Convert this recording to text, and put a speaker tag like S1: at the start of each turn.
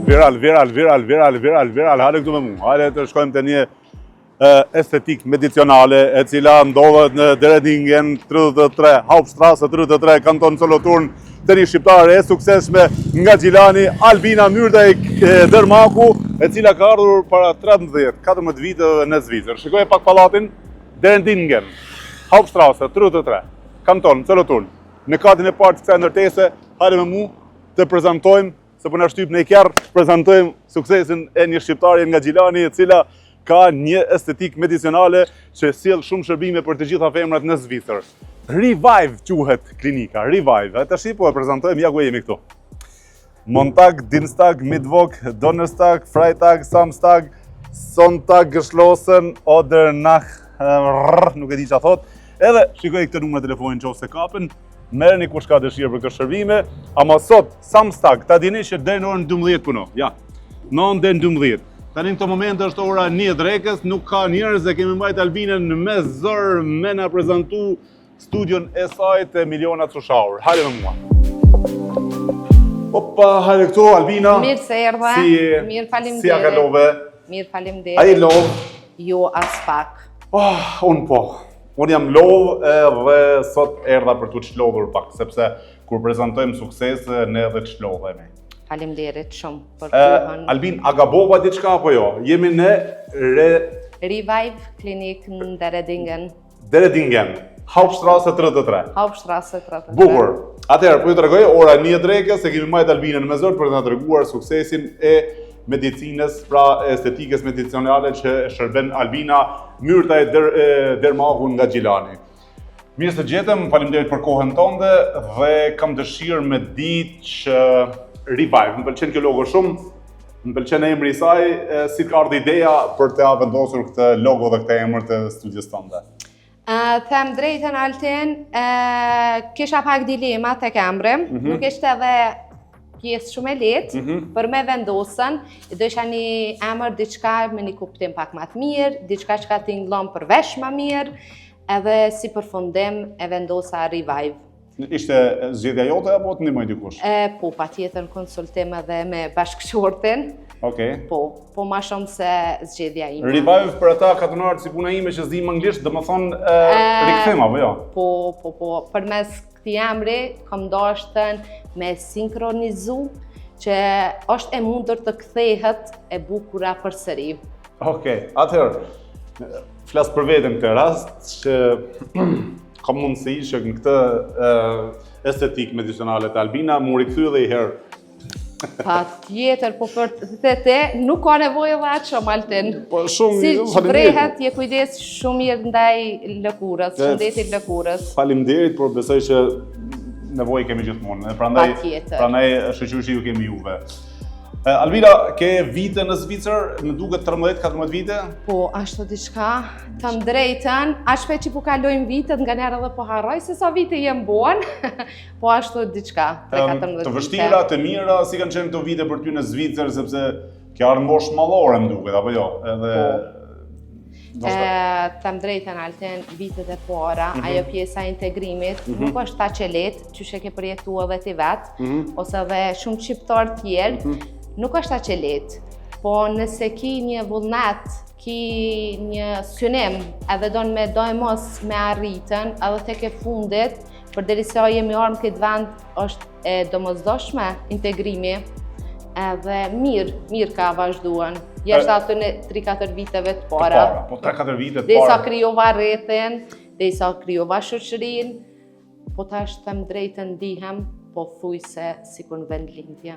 S1: Viral. Hajde këtu me mu. Hajde të shkojmë të një estetik medicinale e cila ndodhet në Deredingen 33, Hauptstrasse 33, kanton Solothurn, të një shqiptare e suksesshme nga Gjilani, Albina Myrdej Dermaku, e cila ka ardhur para 13-14 viteve në Zvicër. Shikoj pak pallatin, Deredingen, Hauptstrasse 33, kanton Solothurn. Në katin e parë të kësaj ndërtese, hajde me mu të prezantojmë, se po na shtyp në kjerr, prezantojmë suksesin e një shqiptare nga Gjilani, e cila ka një estetik medicinale që sjell shumë shërbime për të gjitha femrat në Zvicër. Revive quhet klinika, Revive. E tash po e prezantojmë, ja ku jemi këtu. Montag, Dienstag, Mittwoch, Donnerstag, Freitag, Samstag, Sonntag geschlossen oder nach nuk e di çfarë thot. Edhe shikoj këtë numër telefonin nëse kapen. Merrni kush ka dëshirë për këtë shërbime, ama sot Samstag, ta dini që deri në orën 12 puno. Ja. 9 deri në 12. Tani në këto momente është ora 1 drekës, nuk ka njerëz, e kemi mbajt Albinën me zor me na prezantu studion e saj të Miliona Cushaur. Hajde me mua. Opa, hajde këtu Albina.
S2: Mirë se erdhe. Mirë faleminderit.
S1: Si ja kalove?
S2: Mirë faleminderit.
S1: Ai lov?
S2: Jo as pak.
S1: Unë po. Unë jam lov dhe sot erdha për t'u çlodhur pak, sepse kur prezantojmë sukses ne edhe çlodhemi.
S2: Faleminderit shumë për kohën.
S1: Albin, a gabova diçka apo jo? Jemi në
S2: Revive klinik në Deredingen.
S1: Deredingen, Hauptstrasse 33.
S2: Hauptstrasse 33.
S1: Bukur. Atëherë, po ju tregoj ora 1 drekës, se kemi mbajtur Albinën me zor për të na treguar suksesin e medicinës, pra estetikës medicinale që shërben Albina Myrdej Dermaku nga Gjilani. Mirë se gjetëm, faleminderit për kohën tënde dhe kam dëshirë me ditë që Revive, më pëlqen kjo logo shumë, më pëlqen emri i saj, si ka ardhur ideja për të vendosur këtë logo dhe këtë emër të studios tënde?
S2: Them drejtën Altin, kisha pak dilema tek emri, nuk ishte edhe pjesë shumë e lehtë për me vendosën, do isha një emër diçka me një kuptim pak më të mirë, diçka që ka tingëllon për vesh më mirë, edhe si përfundim e vendosa Revive.
S1: Ishte zgjedhja jote apo të ndihmoi dikush?
S2: Po, patjetër në konsultim edhe me bashkëshortin.
S1: Okej.
S2: Po ma shumë se zgjedhja ime.
S1: Revive për ata katonarët si puna ime që s'dim anglisht, domethënë rikthim apo jo?
S2: Po, përmes këtij emri kam dashur me sinkronizu që është e mundur të kthehet e bukura përsëri.
S1: Okej, atëherë flas për veten këtë rast që kam mundësi që në këtë estetik medicinale të Albina mu rikthy edhe i herë.
S2: Patjetër, po për te nuk ka nevojë edhe atë shumë Altin.
S1: Po shumë,
S2: si shprehet, je kujdes shumë mirë ndaj lëkurës, shëndetit lëkurës.
S1: Faleminderit, por besoj që nevojë kemi gjithmonë. Prandaj shoqërushi ju kemi juve. Albina, ke vite në Zvicër, më duket 13-14 vite?
S2: Po, ashtu diçka, të drejtën, ashpe që po kalojmë vitet, nga njerë edhe po harroj se sa vite jem buan, po ashtu diçka, 13-14 vite.
S1: Të vështira, të mira, si kanë qenë këto vite për ty në Zvicër, sepse kja arë mbosh mallore më duket, apo jo?
S2: Të drejtën Altin, vitet e para, ajo pjesa integrimit, nuk është ta që letë, që shë ke përjetu edhe ti vetë, ose edhe shumë shqiptar tjerë, nuk është ta që letë, po nëse ki një vullnet, ki një synim, edhe do mos me arritën, edhe tek e fundit, përderisa jemi armë këtë vend, është e domosdoshme integrimi, edhe mirë ka vazhduan. Jashtë atë në 3-4 viteve të para.
S1: Po 3-4 vite të para.
S2: Dhe sa kryova rrethin, dhe sa kryova shoqërinë, po tash them drejtën ndihem, po thuj se sikur në vend lindje.